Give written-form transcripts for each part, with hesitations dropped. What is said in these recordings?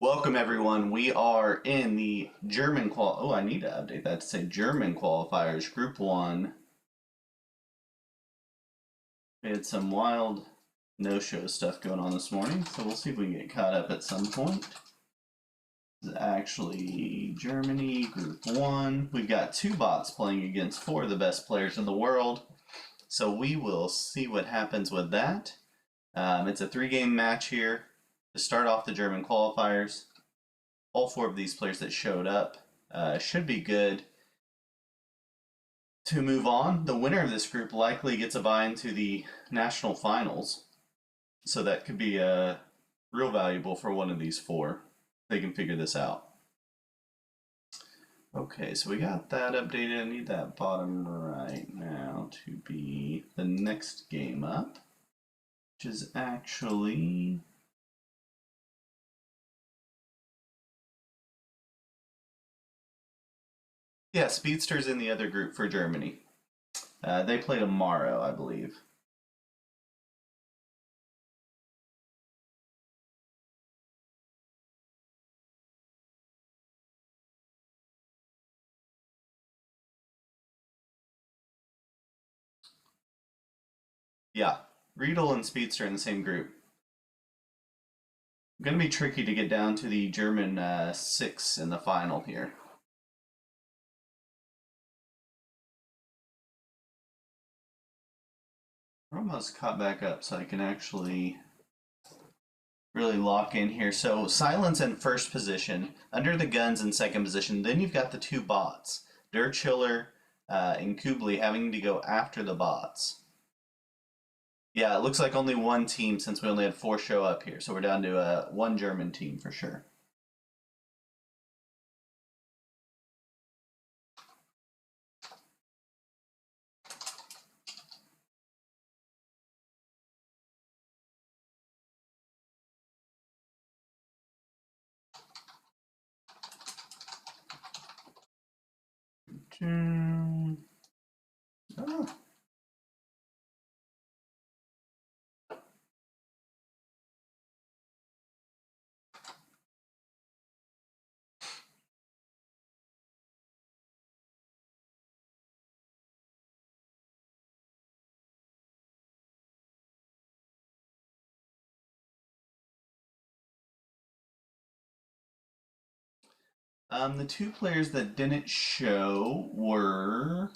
Welcome everyone. We are in the German Oh, I need to update that to say German qualifiers, Group 1. We had some wild no-show stuff going on this morning, so we'll see if we can get caught up at some point. This is actually Germany, Group 1. We've got 2 bots playing against 4 of the best players in the world, so we will see what happens with that. It's a 3-game match here to start off the German qualifiers. All 4 of these players that showed up should be good to move on. The winner of this group likely gets a bye into the national finals, so that could be real valuable for one of these 4. They can figure this out. Okay, so we got that updated. I need that bottom right now to be the next game up, which is actually... Yeah, Speedster's in the other group for Germany. They play tomorrow, I believe. Yeah, Riedel and Speedster in the same group. Going to be tricky to get down to the German 6 in the final here. We're almost caught back up, so I can actually really lock in here. So Silence in first position, Under the Guns in second position. Then you've got the 2 bots, Der Chiller and Kubli, having to go after the bots. Yeah, it looks like only 1 team since we only had 4 show up here, so we're down to 1 German team for sure. Oh. The 2 players that didn't show were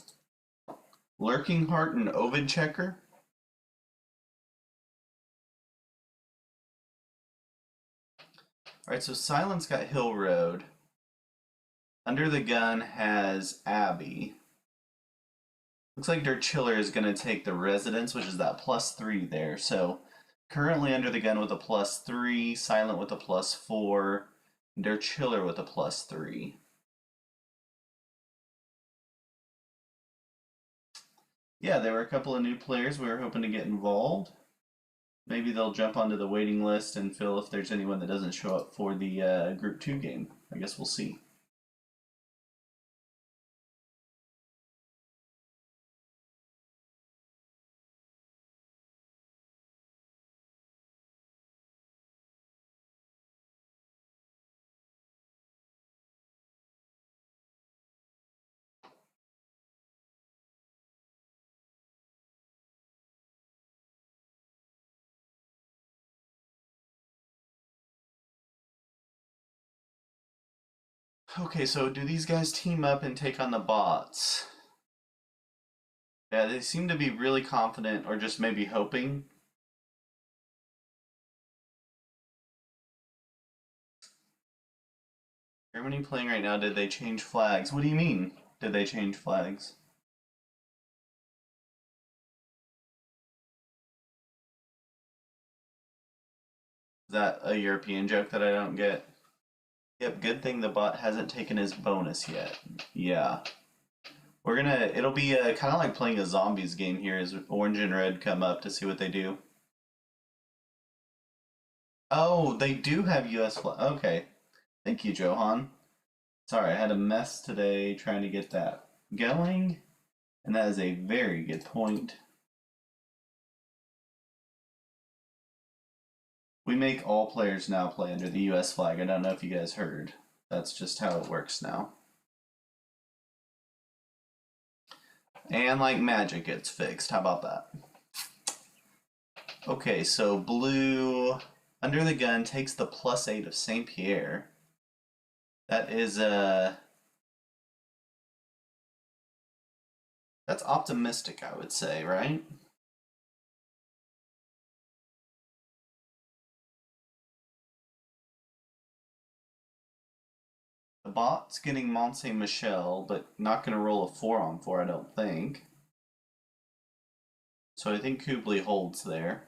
Lurking Heart and Ovid Checker. Alright, so Silence got Hill Road. Under the Gun has Abbey. Looks like Der Chiller is going to take the Residence, which is that +3 there. So currently Under the Gun with a +3, Silent with a +4, Der Chiller with a +3. Yeah, there were a couple of new players we were hoping to get involved. Maybe they'll jump onto the waiting list and fill if there's anyone that doesn't show up for the Group 2 game. I guess we'll see. Okay, so do these guys team up and take on the bots? Yeah, they seem to be really confident or just maybe hoping. Germany playing right now, did they change flags? What do you mean, did they change flags? Is that a European joke that I don't get? Yep, good thing the bot hasn't taken his bonus yet. Yeah. It'll be kind of like playing a zombies game here as orange and red come up to see what they do. Oh, they do have US flag. Okay. Thank you, Johan. Sorry, I had a mess today trying to get that going, and that is a very good point. We make all players now play under the US flag. I don't know if you guys heard. That's just how it works now. And like magic, it's fixed. How about that? Okay, so blue under the gun takes the +8 of St. Pierre. That is that's optimistic, I would say, right? The bot's getting Mont Saint Michel, but not going to roll a 4-on-4, I don't think. So I think Kublai holds there.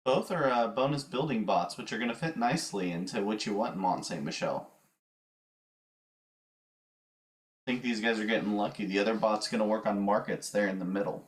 Both are bonus building bots, which are going to fit nicely into what you want in Mont Saint Michel. I think these guys are getting lucky. The other bot's going to work on markets there in the middle.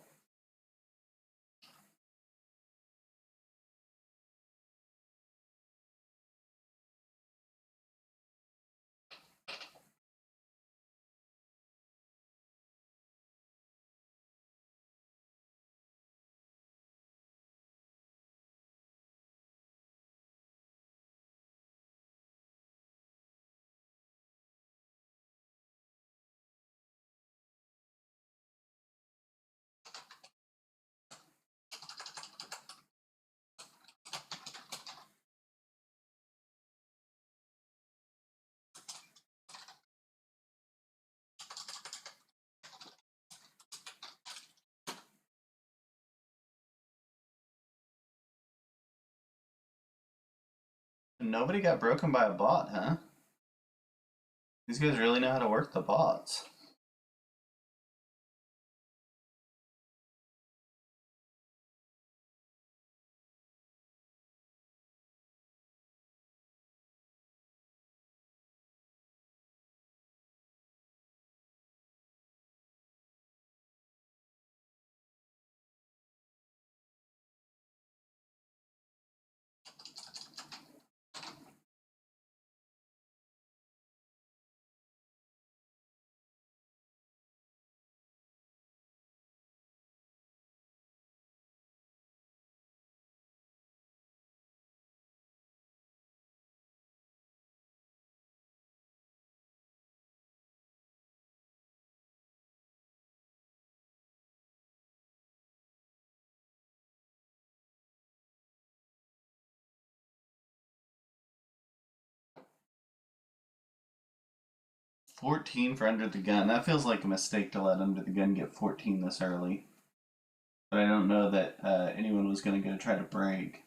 Nobody got broken by a bot, huh? These guys really know how to work the bots. $14 for under the gun. That feels like a mistake to let under the gun get 14 this early. But I don't know that anyone was going to go try to break.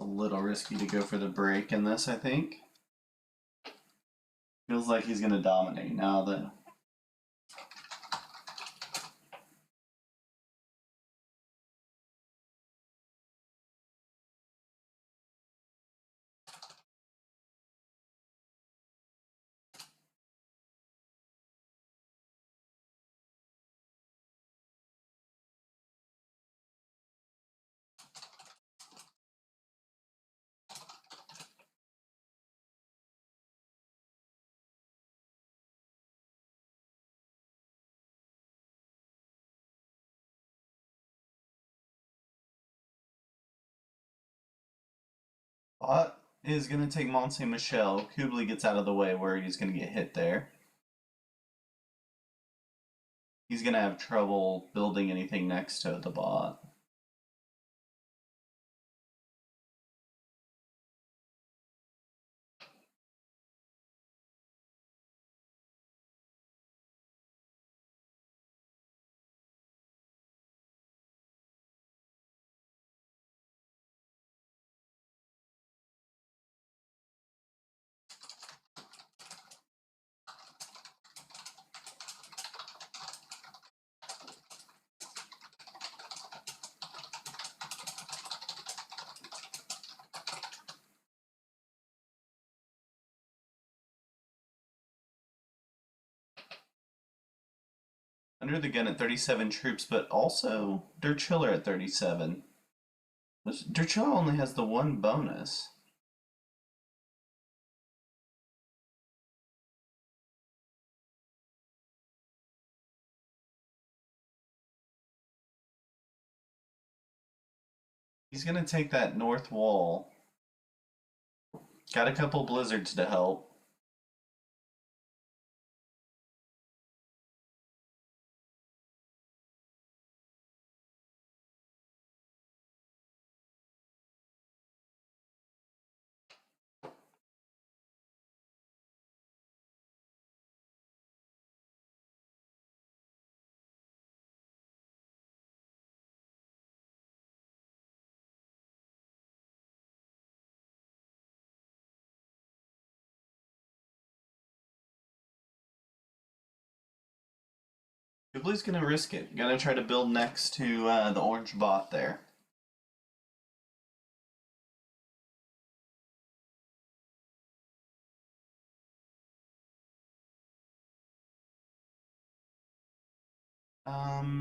A little risky to go for the break in this, I think. Feels like he's going to dominate now that. Bot is going to take Mont Saint Michel. Kublai gets out of the way where he's going to get hit there. He's going to have trouble building anything next to the bot. Under the gun at 37 troops, but also they're chiller at 37. Dercho only has the one bonus. He's gonna take that north wall. Got a couple blizzards to help. Blue's gonna risk it. Gonna try to build next to the orange bot there.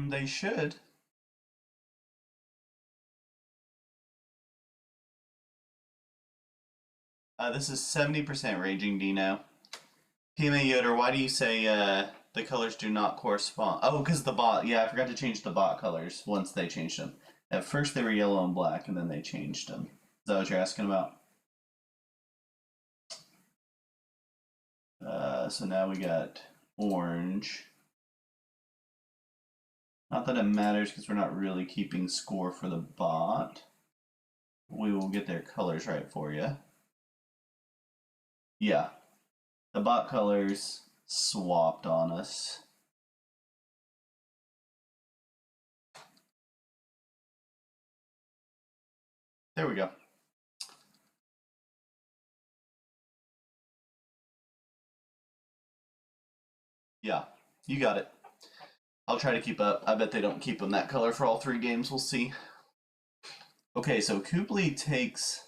They should. This is 70% Raging Dino. PMA Yoder, why do you say the colors do not correspond? Oh, because the bot. Yeah, I forgot to change the bot colors once they changed them. At first they were yellow and black, and then they changed them. Is that what you're asking about? So now we got orange. Not that it matters because we're not really keeping score for the bot. We will get their colors right for you. Yeah, the bot colors swapped on us. There we go. Yeah, you got it. I'll try to keep up. I bet they don't keep them that color for all 3 games. We'll see. Okay, so Kublai takes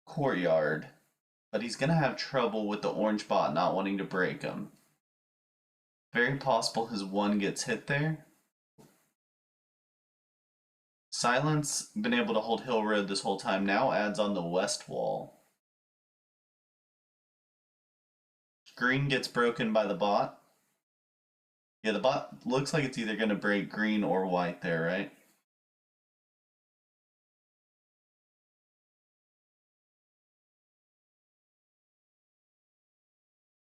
Courtyard, but he's going to have trouble with the orange bot not wanting to break him. Very possible his 1 gets hit there. Silence, been able to hold Hill Road this whole time, now adds on the west wall. Green gets broken by the bot. Yeah, the bot looks like it's either going to break green or white there, right?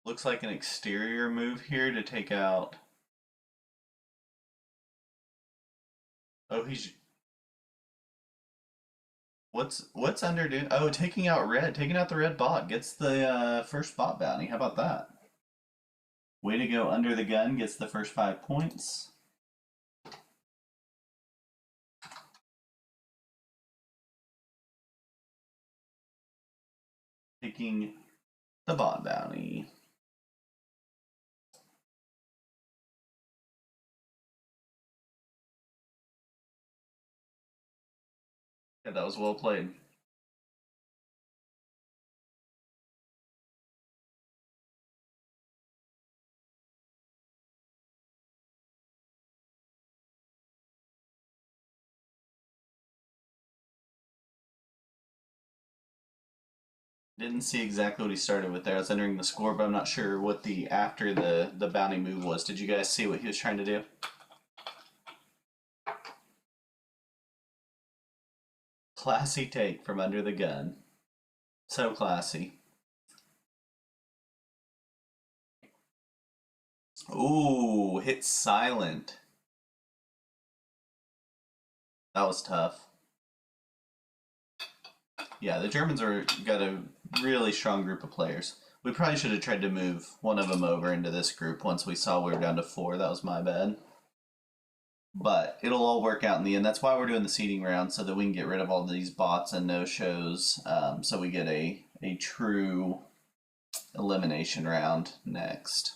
Looks like an exterior move here to take out. Oh, he's. What's under do? Oh, taking out red, taking out the red bot gets the first bot bounty. How about that? Way to go! Under the gun gets the first 5 points. Taking the bot bounty. Yeah, that was well played. Didn't see exactly what he started with there. I was entering the score, but I'm not sure what the after the bounty move was. Did you guys see what he was trying to do? Classy take from under the gun. So classy. Ooh, hit silent. That was tough. Yeah, the Germans got a really strong group of players. We probably should have tried to move one of them over into this group once we saw we were down to 4. That was my bad. But it'll all work out in the end. That's why we're doing the seeding round, so that we can get rid of all these bots and no-shows, so we get a true elimination round next.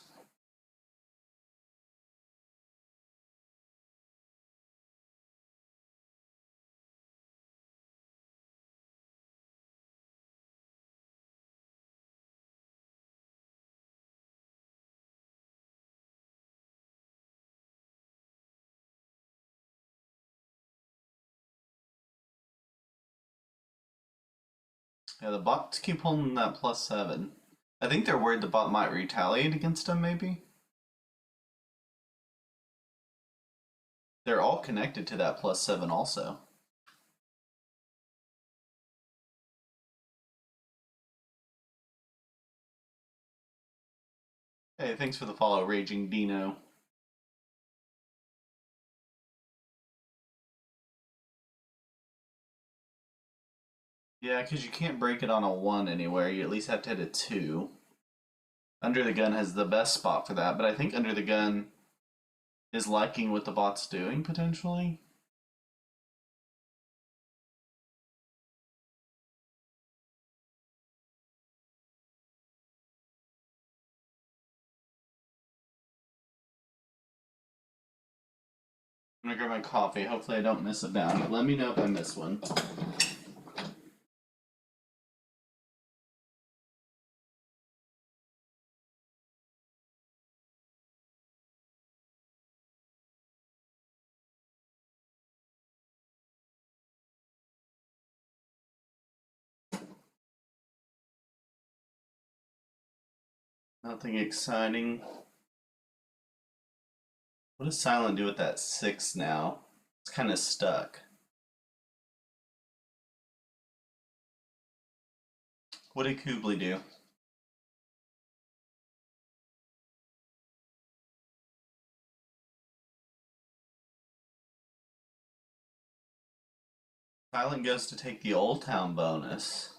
Yeah, the bots keep holding that +7. I think they're worried the bot might retaliate against them, maybe? They're all connected to that +7 also. Hey, thanks for the follow, Raging Dino. Yeah, because you can't break it on a 1 anywhere. You at least have to hit a 2. Under the Gun has the best spot for that, but I think Under the Gun is liking what the bot's doing, potentially. I'm gonna grab my coffee. Hopefully I don't miss a bounty. Let me know if I miss one. Nothing exciting. What does Silent do with that 6 now? It's kind of stuck. What did Kublai do? Silent goes to take the Old Town bonus.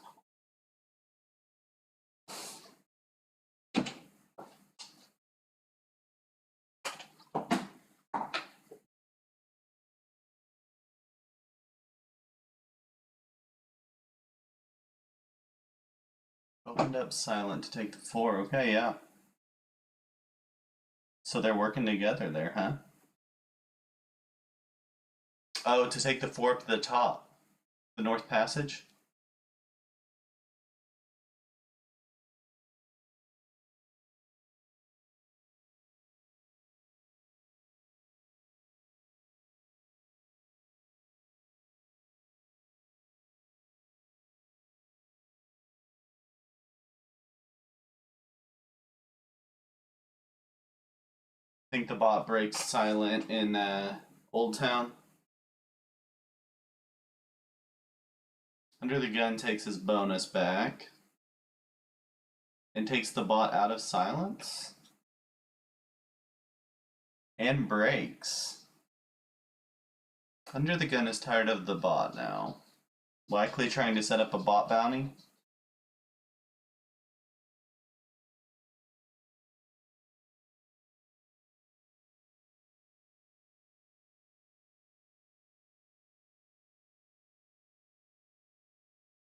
Opened up Silent to take the 4. Okay, yeah. So they're working together there, huh? Oh, to take the 4 up to the top. The North Passage? Think the bot breaks Silent in Old Town. Under the Gun takes his bonus back. And takes the bot out of Silence. And breaks. Under the Gun is tired of the bot now. Likely trying to set up a bot bounty.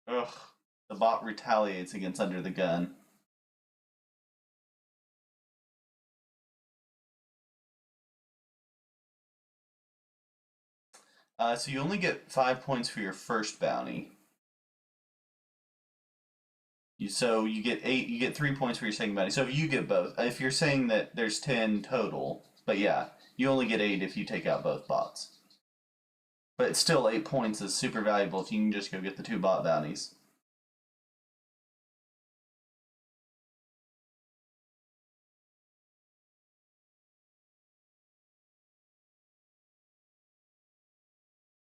Ugh. The bot retaliates against Under the Gun. So you only get 5 points for your first bounty. So you get 8. You get 3 points for your second bounty. So if you get both, if you're saying that there's 10 total, but yeah, you only get 8 if you take out both bots. But still, 8 points is super valuable if you can just go get the 2 bot bounties.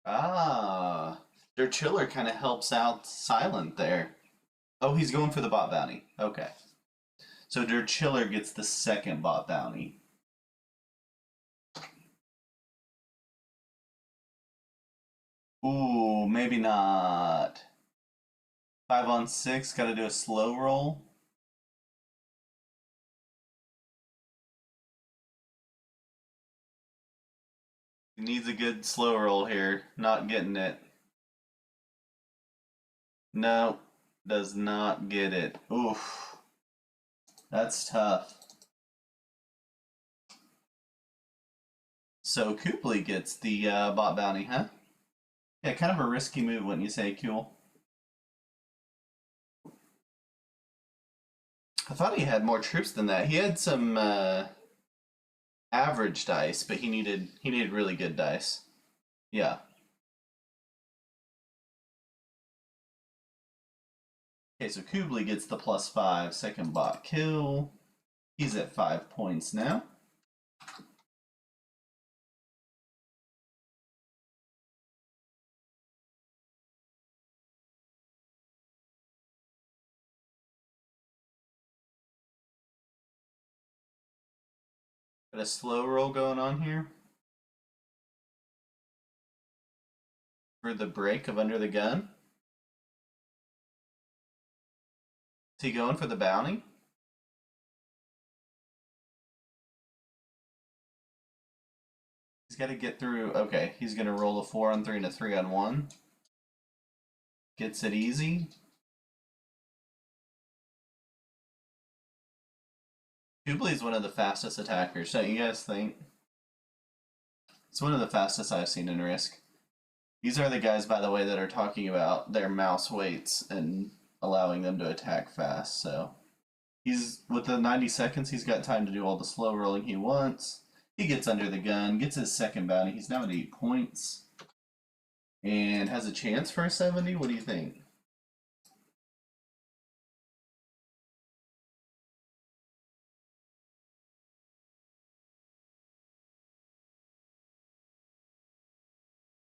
Ah, their chiller kind of helps out Silent there. Oh, he's going for the bot bounty. Okay. So their chiller gets the second bot bounty. Ooh, maybe not. 5 on 6, gotta do a slow roll. He needs a good slow roll here. Not getting it. No, does not get it. Oof. That's tough. So Kublai gets the bot bounty, huh? Yeah, kind of a risky move, wouldn't you say, Kuhl? I thought he had more troops than that. He had some average dice, but he needed really good dice. Yeah. Okay, so Kublai gets the +5 second bot kill. He's at 5 points now. Got a slow roll going on here for the break of Under the Gun. Is he going for the bounty? He's got to get through. Okay, he's going to roll a 4 on 3 and a 3 on 1. Gets it easy. Kublai's one of the fastest attackers, don't you guys think? It's one of the fastest I've seen in Risk. These are the guys, by the way, that are talking about their mouse weights and allowing them to attack fast. So he's with the 90 seconds, he's got time to do all the slow rolling he wants. He gets under the gun, gets his second bounty. He's now at 8 points and has a chance for a 70. What do you think?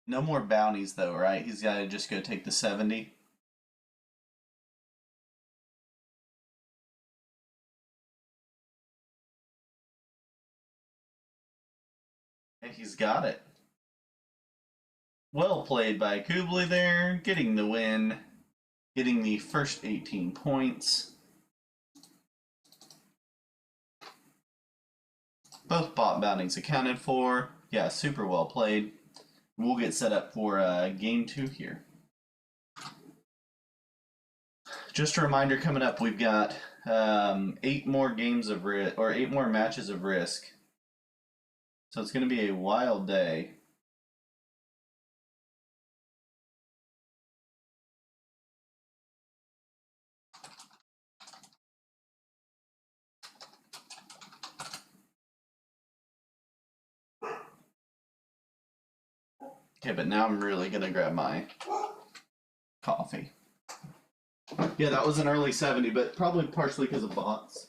No more bounties though, right? He's got to just go take the 70. And he's got it. Well played by Kublai there, getting the win, getting the first 18 points. Both bot bounties accounted for. Yeah, super well played. We'll get set up for game 2 here. Just a reminder, coming up, we've got 8 more games of Risk, or 8 more matches of Risk. So it's going to be a wild day. Okay, but now I'm really going to grab my coffee. Yeah, that was an early 70, but probably partially because of bots.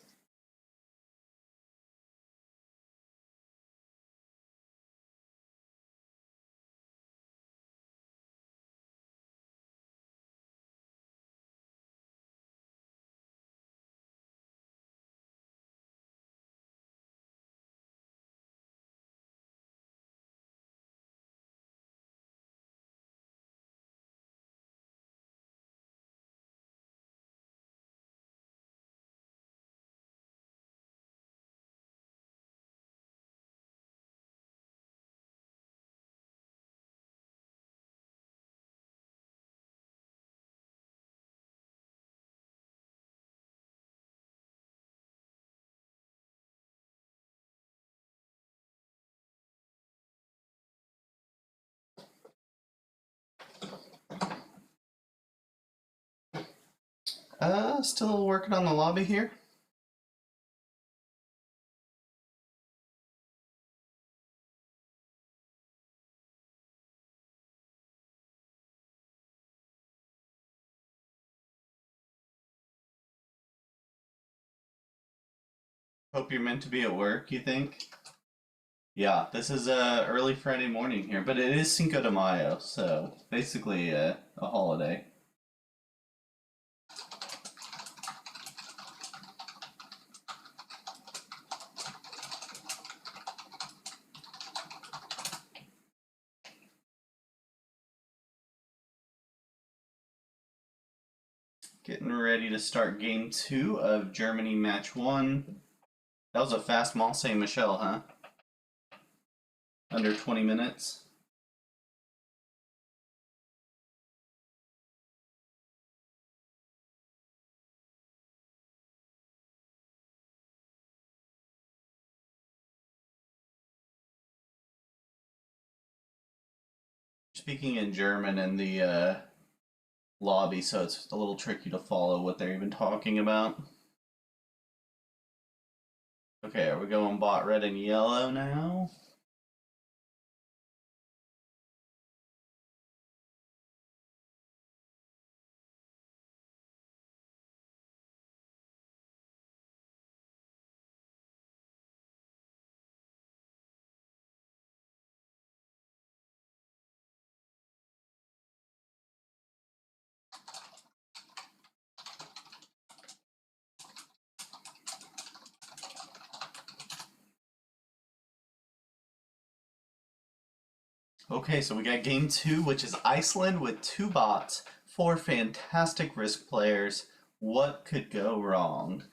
Still working on the lobby here. Hope you're meant to be at work, you think? Yeah, this is early Friday morning here, but it is Cinco de Mayo, so basically a holiday. Getting ready to start game 2 of Germany match 1. That was a fast Mont Saint Michel, huh? Under 20 minutes. Speaking in German in the lobby, so it's a little tricky to follow what they're even talking about. Okay, are we going bot red and yellow now? Okay, so we got game two, which is Iceland with two bots, four fantastic Risk players. What could go wrong?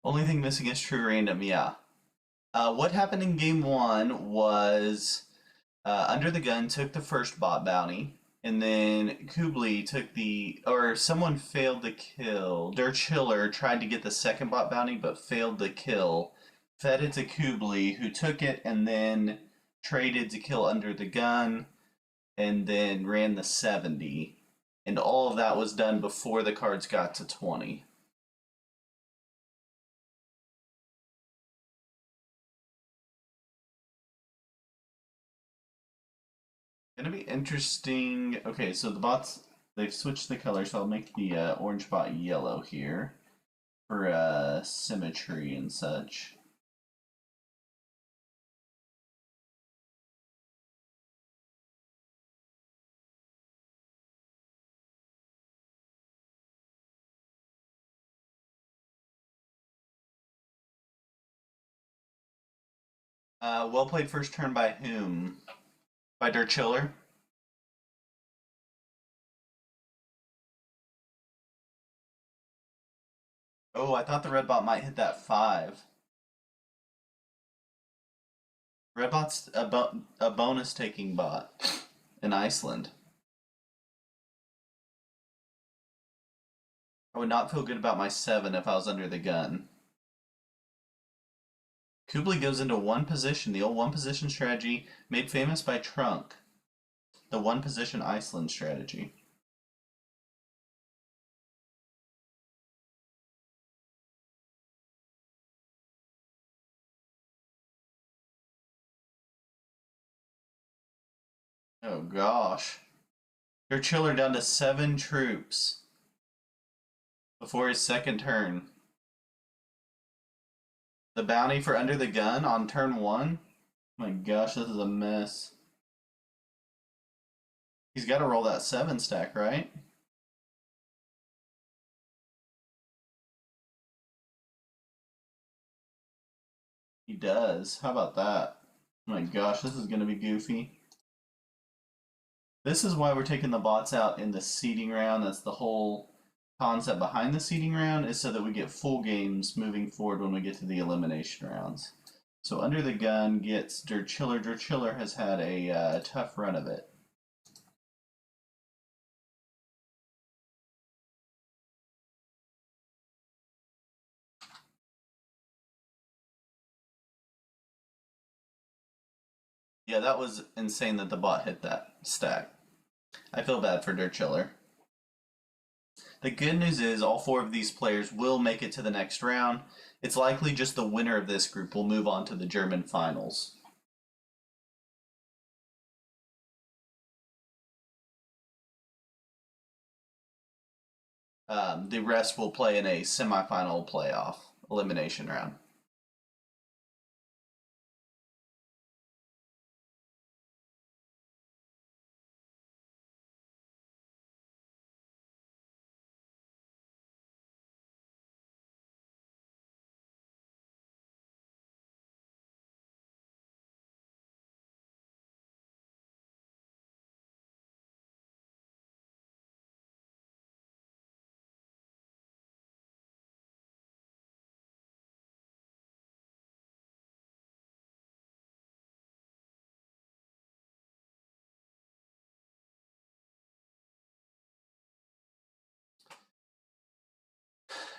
Only thing missing is true random, yeah. What happened in game one was Under the Gun took the first bot bounty, and then Kubli took or someone failed the kill. Der Chiller tried to get the second bot bounty but failed the kill. Fed it to Kubli, who took it and then traded to kill Under the Gun, and then ran the 70. And all of that was done before the cards got to 20. Gonna be interesting. Okay, so the bots, they've switched the color, so I'll make the orange bot yellow here for symmetry and such. Well played first turn by whom? By Der Chiller? Oh, I thought the red bot might hit that 5. Red bot's a bonus taking bot in Iceland. I would not feel good about my 7 if I was Under the Gun. Kubli goes into one position, the old one position strategy made famous by Trunk. The one position Iceland strategy. Oh gosh. Der Chiller down to 7 troops before his second turn. The bounty for Under the Gun on turn 1? My gosh, this is a mess. He's got to roll that 7 stack, right? He does. How about that? My gosh, this is going to be goofy. This is why we're taking the bots out in the seeding round. That's the whole concept behind the seeding round, is so that we get full games moving forward when we get to the elimination rounds. So Under the Gun gets Der Chiller. Der Chiller has had a tough run of it. Yeah, that was insane that the bot hit that stack. I feel bad for Der Chiller. The good news is all 4 of these players will make it to the next round. It's likely just the winner of this group will move on to the German finals. The rest will play in a semifinal playoff elimination round.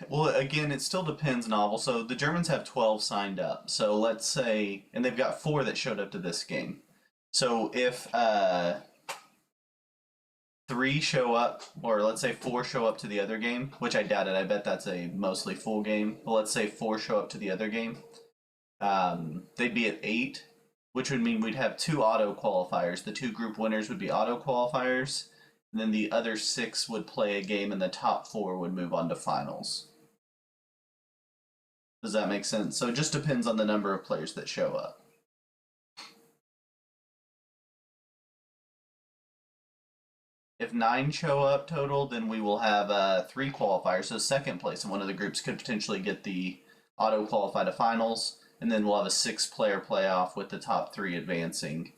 Well, again, it still depends, Novel. So the Germans have 12 signed up. So let's say, and they've got 4 that showed up to this game. So if 3 show up, or let's say 4 show up to the other game, which I doubt it. I bet that's a mostly full game. But let's say 4 show up to the other game. They'd be at 8, which would mean we'd have 2 auto qualifiers. The 2 group winners would be auto qualifiers, and then the other 6 would play a game, and the top 4 would move on to finals. Does that make sense? So it just depends on the number of players that show up. If 9 show up total, then we will have 3 qualifiers. So second place in one of the groups could potentially get the auto qualify to finals, and then we'll have a 6-player playoff with the top 3 advancing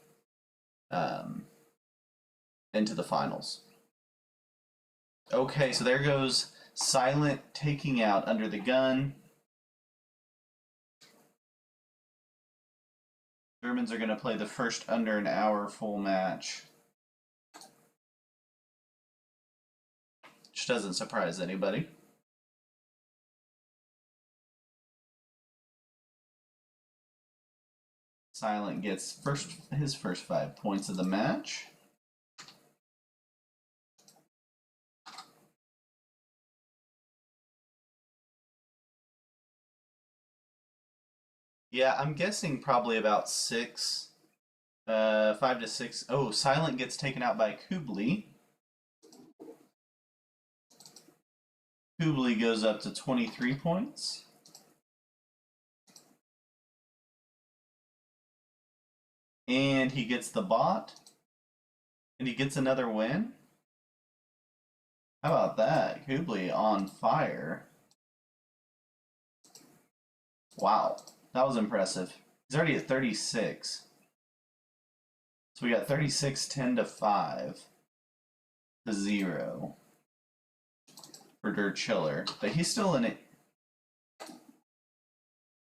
into the finals. Okay, so there goes Silent taking out Under the Gun. Germans are going to play the first under an hour full match. Which doesn't surprise anybody. Silent gets his first 5 points of the match. Yeah, I'm guessing probably about 6, 5 to 6. Oh, Silent gets taken out by Kubli. Kubli goes up to 23 points. And he gets the bot. And he gets another win. How about that? Kubli on fire. Wow, that was impressive. He's already at 36. So we got 36, 10 to 5 to 0 for Der Chiller. But he's still in it.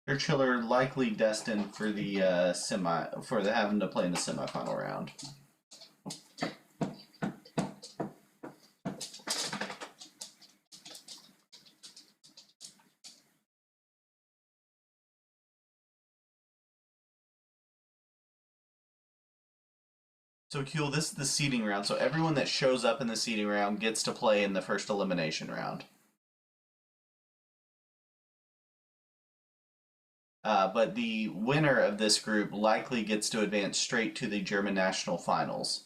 Der Chiller likely destined for the having to play in the semifinal round. So Kuhl, this is the seeding round. So everyone that shows up in the seeding round gets to play in the first elimination round. But the winner of this group likely gets to advance straight to the German national finals.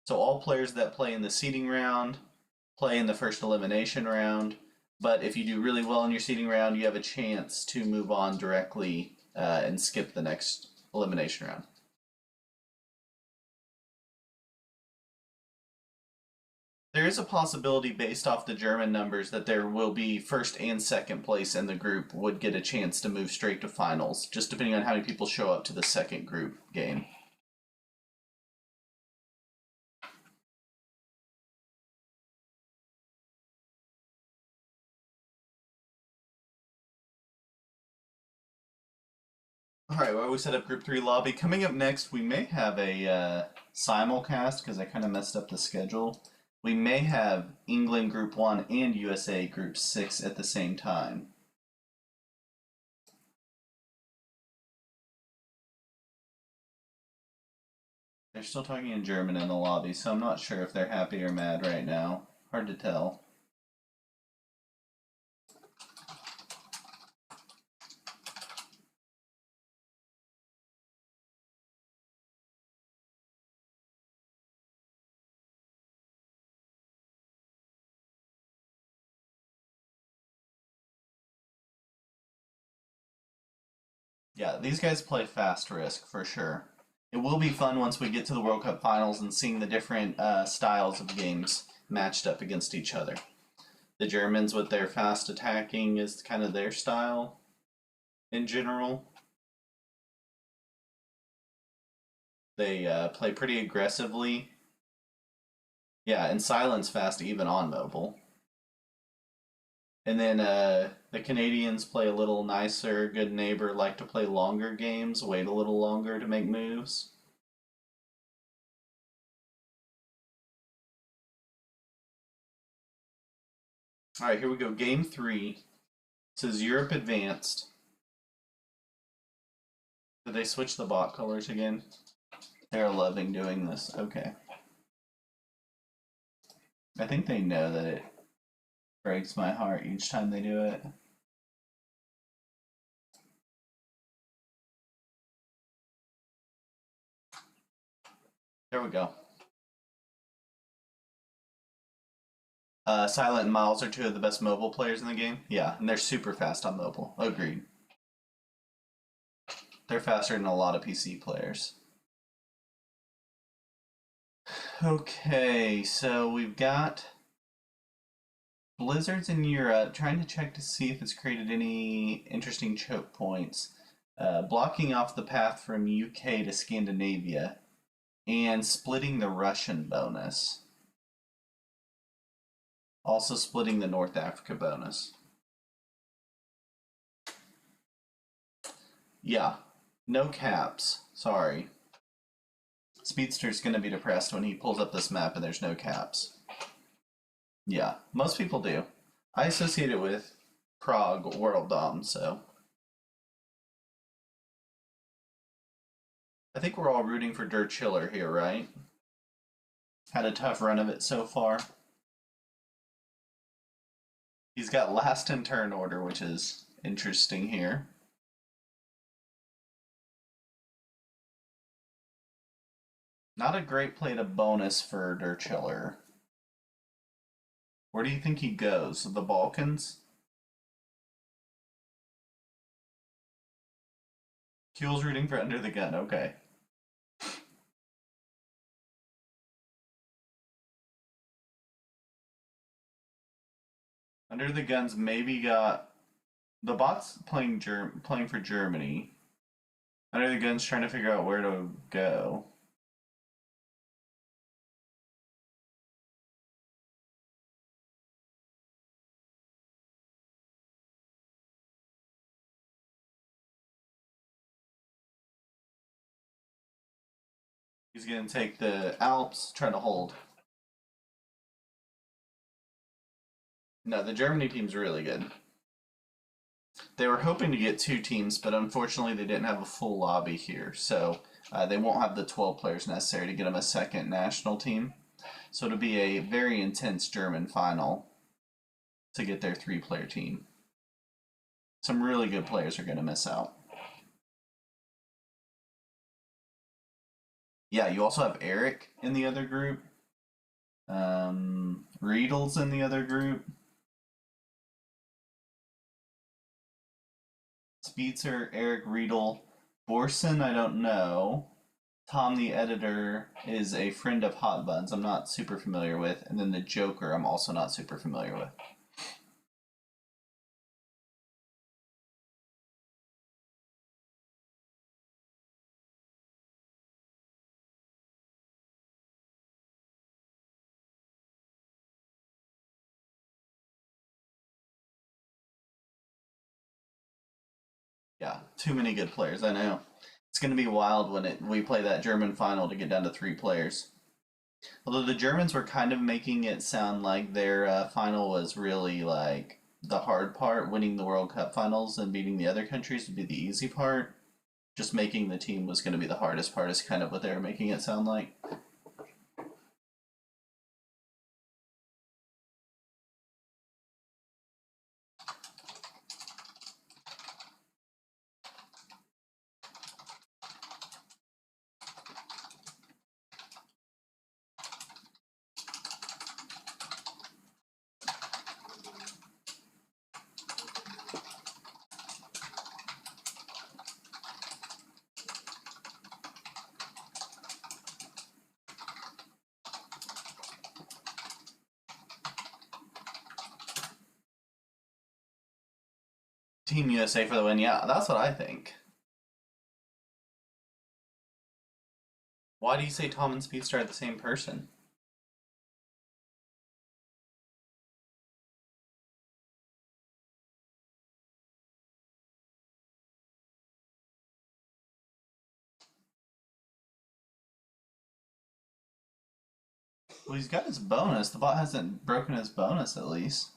So all players that play in the seeding round play in the first elimination round. But if you do really well in your seeding round, you have a chance to move on directly and skip the next elimination round. There is a possibility based off the German numbers that there will be first and second place in the group would get a chance to move straight to finals, just depending on how many people show up to the second group game. Alright, well, we set up Group 3 lobby. Coming up next, we may have a simulcast, because I kind of messed up the schedule. We may have England Group 1 and USA Group 6 at the same time. They're still talking in German in the lobby, so I'm not sure if they're happy or mad right now. Hard to tell. Yeah, these guys play fast risk for sure. It will be fun once we get to the World Cup finals and seeing the different styles of games matched up against each other. The Germans with their fast attacking is kind of their style in general. They play pretty aggressively. Yeah, and silence fast even on mobile. And then the Canadians play a little nicer, good neighbor, like to play longer games, wait a little longer to make moves. Alright, here we go. Game 3. It says Europe advanced. Did they switch the bot colors again? They're loving doing this. Okay. I think they know that it breaks my heart each time they do it. There we go. Silent and Miles are two of the best mobile players in the game. Yeah, and they're super fast on mobile. Agreed. They're faster than a lot of PC players. Okay, so we've got blizzards in Europe. Trying to check to see if it's created any interesting choke points. Blocking off the path from UK to Scandinavia, and splitting the Russian bonus. Also splitting the North Africa bonus. Yeah, no caps. Sorry. Speedster's going to be depressed when he pulls up this map and there's no caps. Yeah, most people do. I associate it with Prague World Dom, so. I think we're all rooting for Der Chiller here, right? Had a tough run of it so far. He's got last in turn order, which is interesting here. Not a great play to bonus for Der Chiller. Where do you think he goes? The Balkans? Kuehl's rooting for Under the Gun, okay. Under the Gun's maybe got the bot's playing for Germany. Under the Gun's trying to figure out where to go. He's gonna take the Alps, trying to hold. No, the Germany team's really good. They were hoping to get two teams, but unfortunately they didn't have a full lobby here, so they won't have the 12 players necessary to get them a second national team. So it'll be a very intense German final to get their 3-player team. Some really good players are going to miss out. Yeah, you also have Eric in the other group. Riedel's in the other group. Speedster, Eric, Riedel. Borson, I don't know. Tom, the editor, is a friend of Hot Buns I'm not super familiar with. And then the Joker, I'm also not super familiar with. Yeah, too many good players, I know. It's going to be wild when we play that German final to get down to 3 players. Although the Germans were kind of making it sound like their final was really like the hard part, winning the World Cup finals and beating the other countries would be the easy part. Just making the team was going to be the hardest part, is kind of what they were making it sound like. Team USA for the win, yeah, that's what I think. Why do you say Tom and Speedster are the same person? Well, he's got his bonus. The bot hasn't broken his bonus, at least.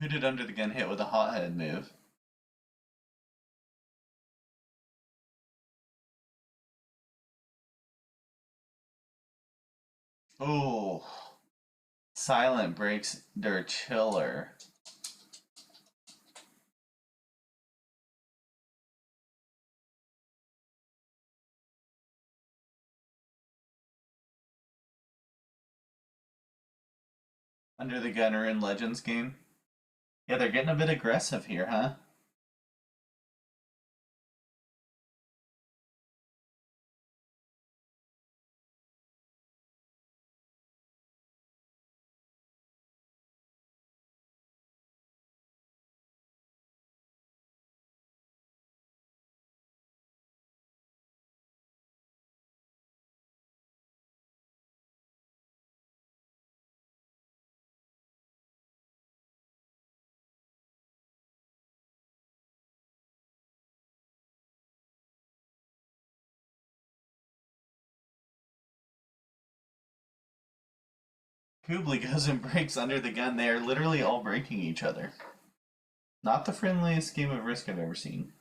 Who did Under the Gun hit with a hothead move? Oh, Silent breaks their chiller. Under the Gun are in Legends game. Yeah, they're getting a bit aggressive here, huh? Kublai goes and breaks Under the Gun. They are literally all breaking each other. Not the friendliest game of Risk I've ever seen.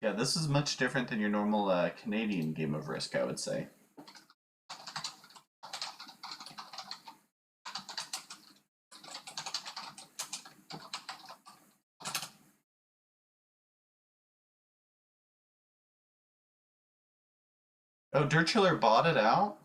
Yeah, this is much different than your normal Canadian game of Risk, I would say. Oh, Dirtchiller bought it out?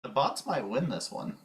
The bots might win this one.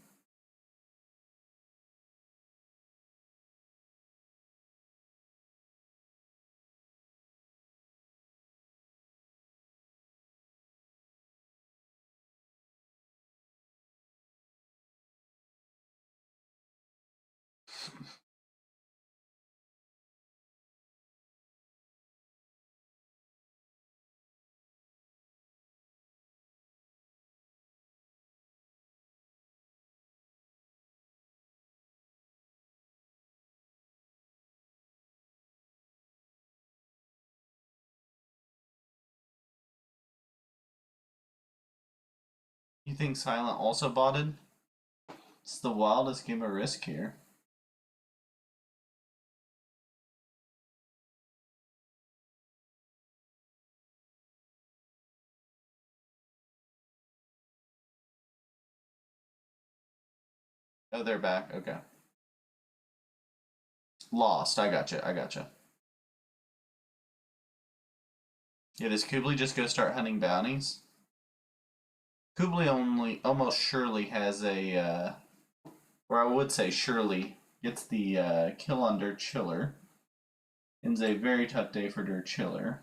You think Silent also botted? It's the wildest game of Risk here. Oh, they're back. Okay. Lost. I gotcha. I gotcha. Yeah, does Kublai just go start hunting bounties? Kublai only almost surely has a, or I would say surely, gets the kill on Dirtchiller. Ends a very tough day for Dirtchiller.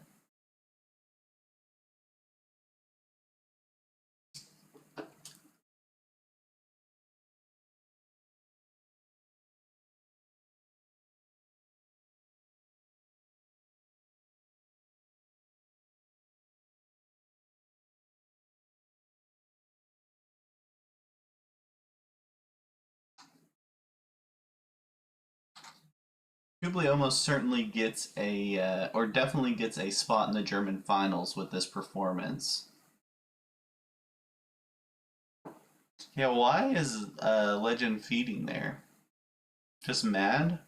Kublai almost certainly gets a, or definitely gets a spot in the German finals with this performance. Yeah, why is Legend feeding there? Just mad?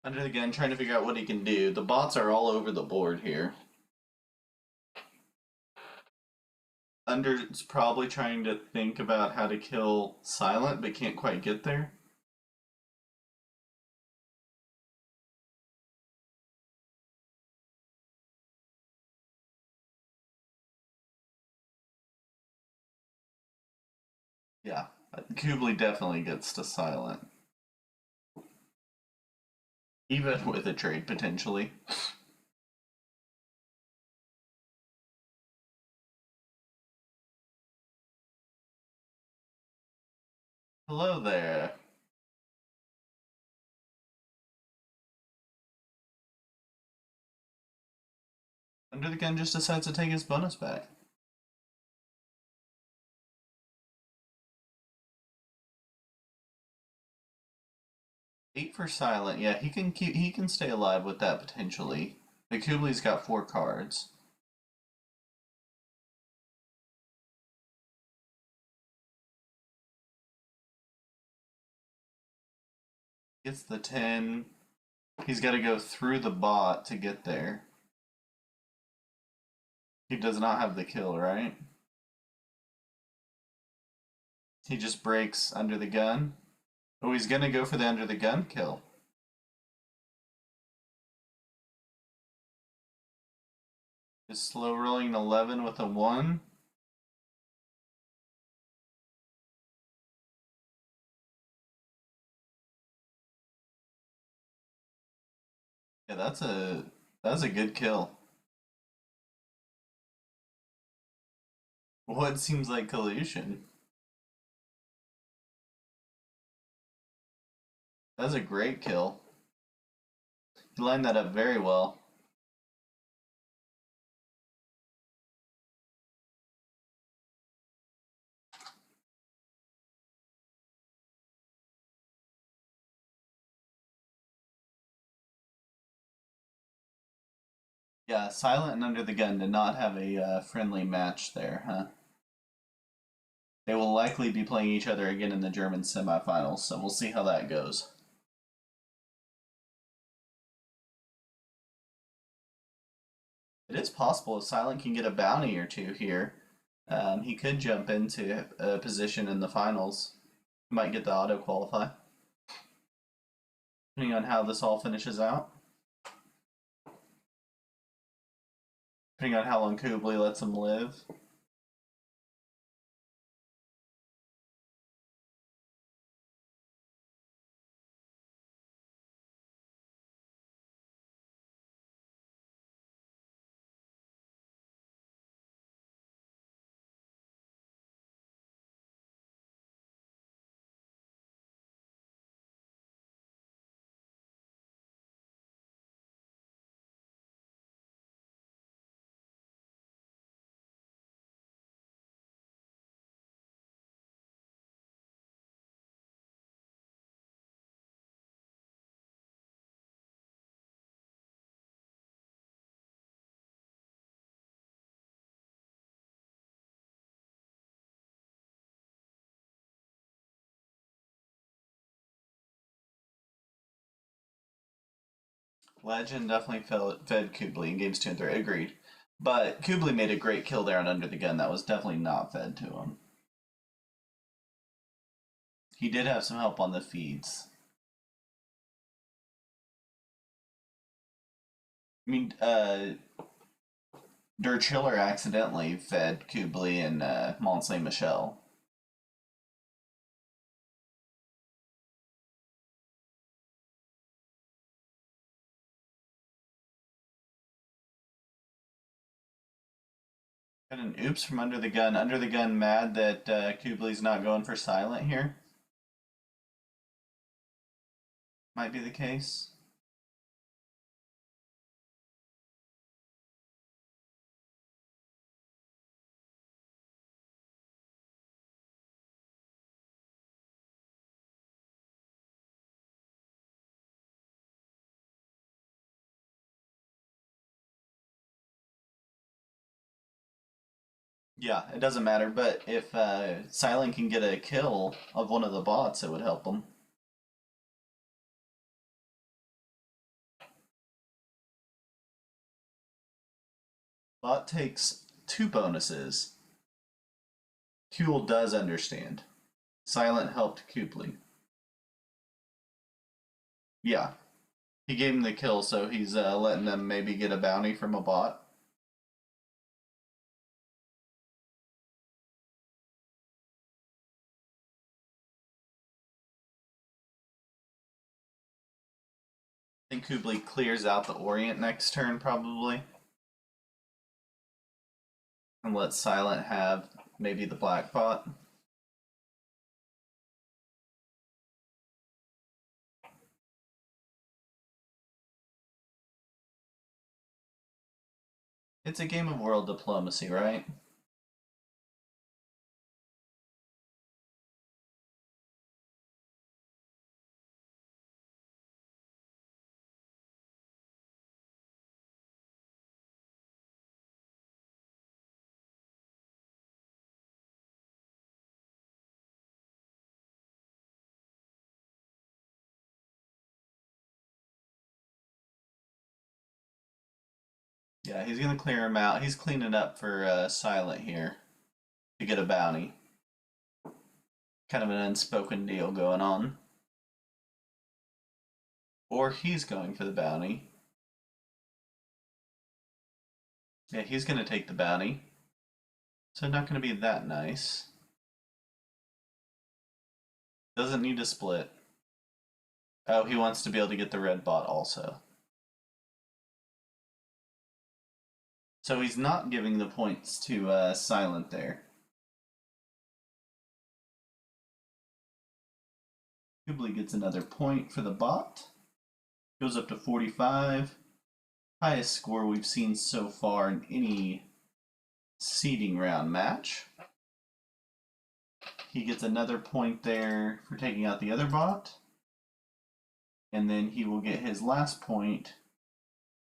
Under the gun, trying to figure out what he can do. The bots are all over the board here. Under's probably trying to think about how to kill Silent, but can't quite get there. Yeah, Kublai definitely gets to Silent. Even with a trade, potentially. Hello there. Under the gun just decides to take his bonus back. Eight for Silent. Yeah, he can stay alive with that potentially. The Kublai's got 4 cards. Gets the 10. He's got to go through the bot to get there. He does not have the kill, right? He just breaks under the gun. Oh, he's gonna go for the under the gun kill. Just slow rolling an 11 with a 1. Yeah, that's a good kill. What seems like collusion? That's a great kill. He lined that up very well. Yeah, Silent and Under the Gun did not have a friendly match there, huh? They will likely be playing each other again in the German semifinals, so we'll see how that goes. It is possible if Silent can get a bounty or two here, he could jump into a position in the finals. Might get the auto qualify, depending on how this all finishes out. Depending on how long Kublai lets him live. Legend definitely fed Kublai in games 2 and 3. Agreed. But Kublai made a great kill there on Under the Gun. That was definitely not fed to him. He did have some help on the feeds. I mean, Der Chiller accidentally fed Kublai and Mont Saint Michel. Got an oops from Under the Gun. Under the Gun mad that Kublai's not going for Silent here. Might be the case. Yeah, it doesn't matter, but if Silent can get a kill of one of the bots, it would help him. Bot takes 2 bonuses. Kuhl does understand. Silent helped Kubley. Yeah. He gave him the kill, so he's letting them maybe get a bounty from a bot. I think Kubley clears out the Orient next turn, probably. And let Silent have maybe the black bot. It's a game of world diplomacy, right? Yeah, he's gonna clear him out. He's cleaning up for Silent here to get a bounty. Kind of an unspoken deal going on. Or he's going for the bounty. Yeah, he's gonna take the bounty. So not gonna be that nice. Doesn't need to split. Oh, he wants to be able to get the red bot also. So he's not giving the points to Silent there. Kubley gets another point for the bot. Goes up to 45. Highest score we've seen so far in any seeding round match. He gets another point there for taking out the other bot. And then he will get his last point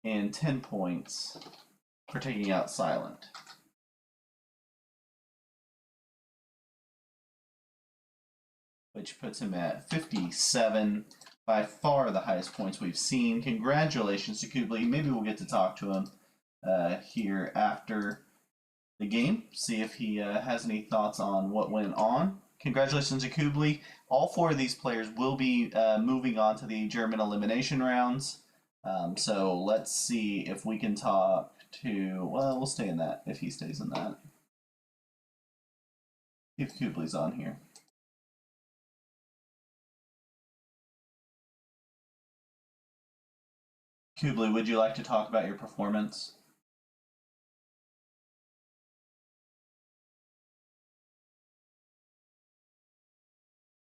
and 10 points for taking out Silent. Which puts him at 57, by far the highest points we've seen. Congratulations to Kubley. Maybe we'll get to talk to him here after the game, see if he has any thoughts on what went on. Congratulations to Kubley. All 4 of these players will be moving on to the German elimination rounds. So let's see if we can talk to, well, we'll stay in that if he stays in that. If Kubley's on here. Kubley, would you like to talk about your performance?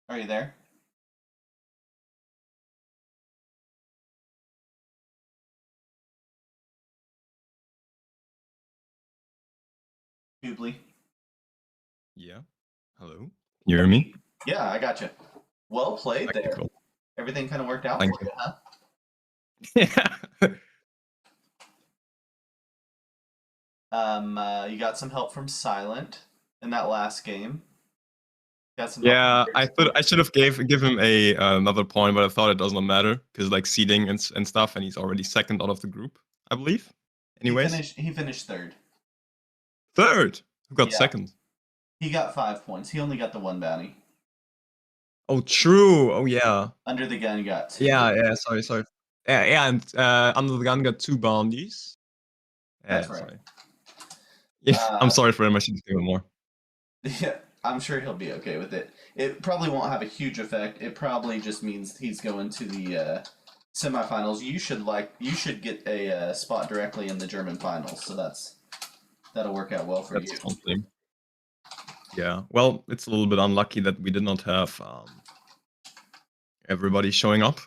Are you there? Kubley? Yeah. Hello. Can you hear me? Yeah, I got you. Well played there. Cool. Everything kind of worked out Thank for you, huh? Yeah. You got some help from Silent in that last game. Got some Yeah, help I thought I should have give him a another point, but I thought it doesn't matter because like seeding and stuff, and he's already second out of the group, I believe. Anyways, he finished third. Third. Who got Yeah. second? He got 5 points. He only got the 1 bounty. Oh, true. Oh, yeah. Under the gun, got 2. Yeah. Sorry. Yeah, and under the gun got 2 bounties. That's right. Sorry. Yeah, I'm sorry for him. I should have given more. Yeah, I'm sure he'll be okay with it. It probably won't have a huge effect. It probably just means he's going to the semifinals. You should get a spot directly in the German finals. So that'll work out well for you. Something. Yeah. Well, it's a little bit unlucky that we did not have everybody showing up.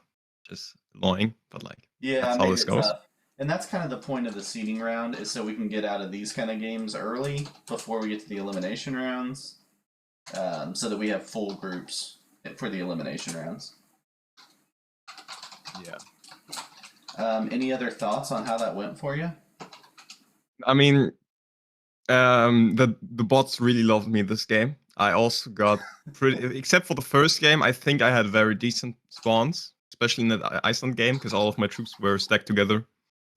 Just annoying, but like that's how this goes. Tough. And that's kind of the point of the seeding round, is so we can get out of these kind of games early before we get to the elimination rounds, so that we have full groups for the elimination rounds. Yeah. Any other thoughts on how that went for you? I mean, the bots really loved me this game. I also got pretty, except for the first game, I think I had very decent spawns, especially in the Iceland game, because all of my troops were stacked together.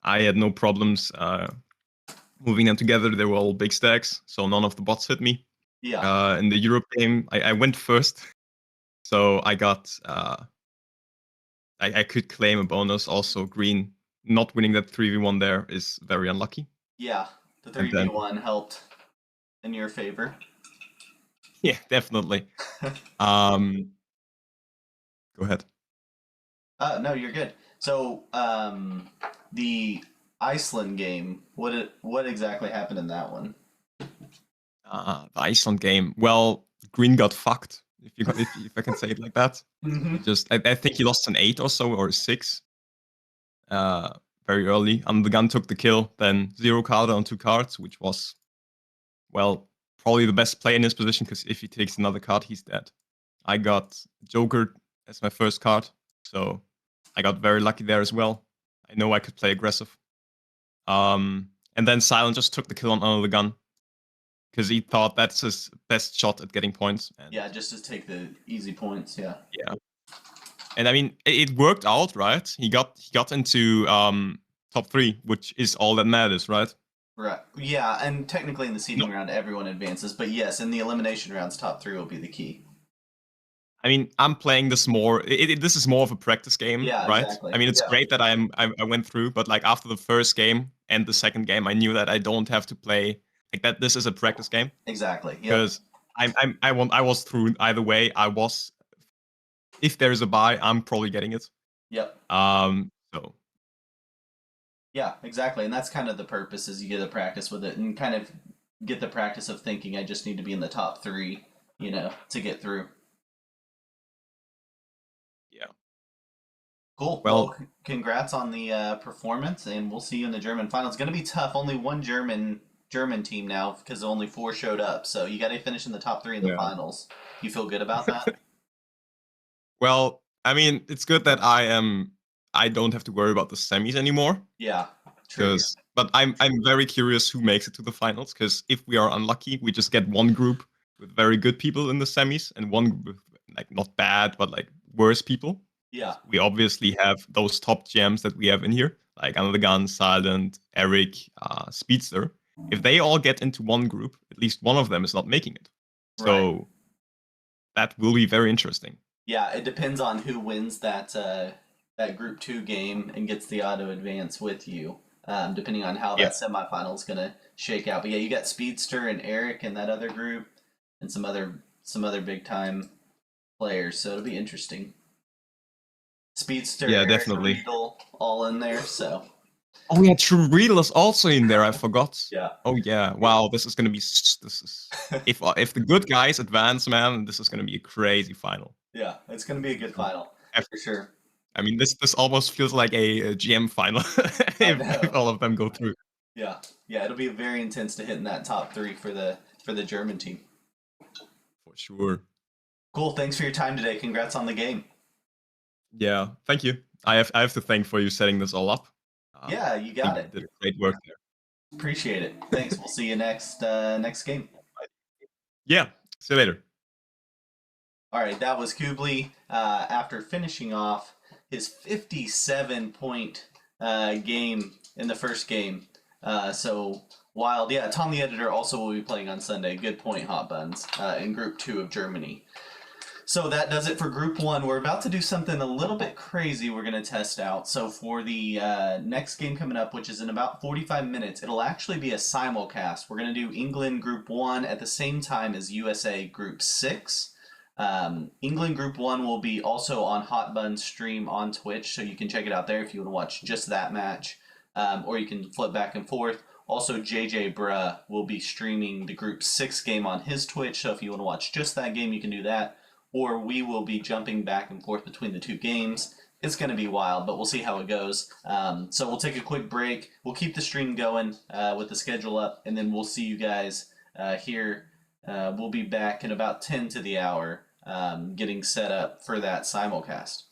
I had no problems moving them together, they were all big stacks, so none of the bots hit me. Yeah. In the Europe game, I went first, so I got I could claim a bonus. Also, green not winning that 3v1 there is very unlucky. Yeah. The And then 3v1 helped in your favor. yeah, definitely. Go ahead. No, you're good. So, the Iceland game, what exactly happened in that one? The Iceland game. Well, green got fucked. If I can say it like that. Mm-hmm. I think he lost an 8 or so or a 6. Uh, very early. And the gun took the kill. Then 0 card on 2 cards, which was, well, probably the best play in his position, because if he takes another card, he's dead. I got Joker as my first card, so I got very lucky there as well. I know I could play aggressive. And then Silent just took the kill on another gun, because he thought that's his best shot at getting points. And Yeah, just to take the easy points. Yeah. yeah. And I mean, it worked out, right? He got into top 3, which is all that matters, right? Right. Yeah, and technically in the seeding round, everyone advances, but yes, in the elimination rounds, top 3 will be the key. I mean, I'm playing this more. This is more of a practice game, Yeah, right? exactly. I mean, it's Yeah. great that I went through, but like after the first game and the second game, I knew that I don't have to play like that. This is a practice game Exactly. Yep. because I was through either way. If there's a buy, I'm probably getting it. Yep. So Yeah, exactly. And that's kind of the purpose, is you get a practice with it and kind of get the practice of thinking I just need to be in the top 3, to get through. yeah. Cool. Well, Congrats on the performance, and we'll see you in the German final. It's going to be tough. Only one German team now, because only 4 showed up. So you got to finish in the top 3 in the yeah. finals. You feel good about that? Well, I mean, it's good that I don't have to worry about the semis anymore. Yeah. True. But I'm very curious who makes it to the finals, because if we are unlucky, we just get one group with very good people in the semis and one group with like not bad but like worse people. Yeah. We obviously have those top gems that we have in here, like Under the Gun, Silent, Eric, Speedster. If they all get into one group, at least one of them is not making it. Right. So that will be very interesting. Yeah, it depends on who wins that Group 2 game and gets the auto advance with you, depending on how Yeah. that semifinal is going to shake out. But yeah, you got Speedster and Eric in that other group, and some other big time players. So it'll be interesting. Speedster, Yeah, Eric, definitely. Riedel, all in there. So Oh yeah, True Riedel is also in there. I forgot. yeah, Oh yeah. Wow, this is gonna be if the good guys advance, man, this is gonna be a crazy final. yeah, it's going to be a good final F- for sure. I mean, this almost feels like a GM final I if know. all of them go through. Yeah, yeah, it'll be very intense to hit in that top 3 for the German team. For sure. Cool. Thanks for your time today. Congrats on the game. Yeah. Thank you. I have to thank for you setting this all up. Yeah, you I got think it. you did a great work there. Appreciate it. Thanks. We'll see you next game. Yeah. See you later. All right, that was Kubli after finishing off his 57-point game in the first game. So wild. Yeah, Tom the Editor also will be playing on Sunday. Good point, Hot Buns, in Group 2 of Germany. So that does it for Group 1. We're about to do something a little bit crazy we're going to test out. So for the next game coming up, which is in about 45 minutes, it'll actually be a simulcast. We're going to do England Group 1 at the same time as USA Group 6. England Group 1 will be also on Hot Bun's stream on Twitch, so you can check it out there if you want to watch just that match. Or you can flip back and forth. Also, JJ Bruh will be streaming the Group 6 game on his Twitch, so if you want to watch just that game, you can do that. Or we will be jumping back and forth between the 2 games. It's going to be wild, but we'll see how it goes. So we'll take a quick break. We'll keep the stream going with the schedule up, and then we'll see you guys here. We'll be back in about 10 to the hour getting set up for that simulcast.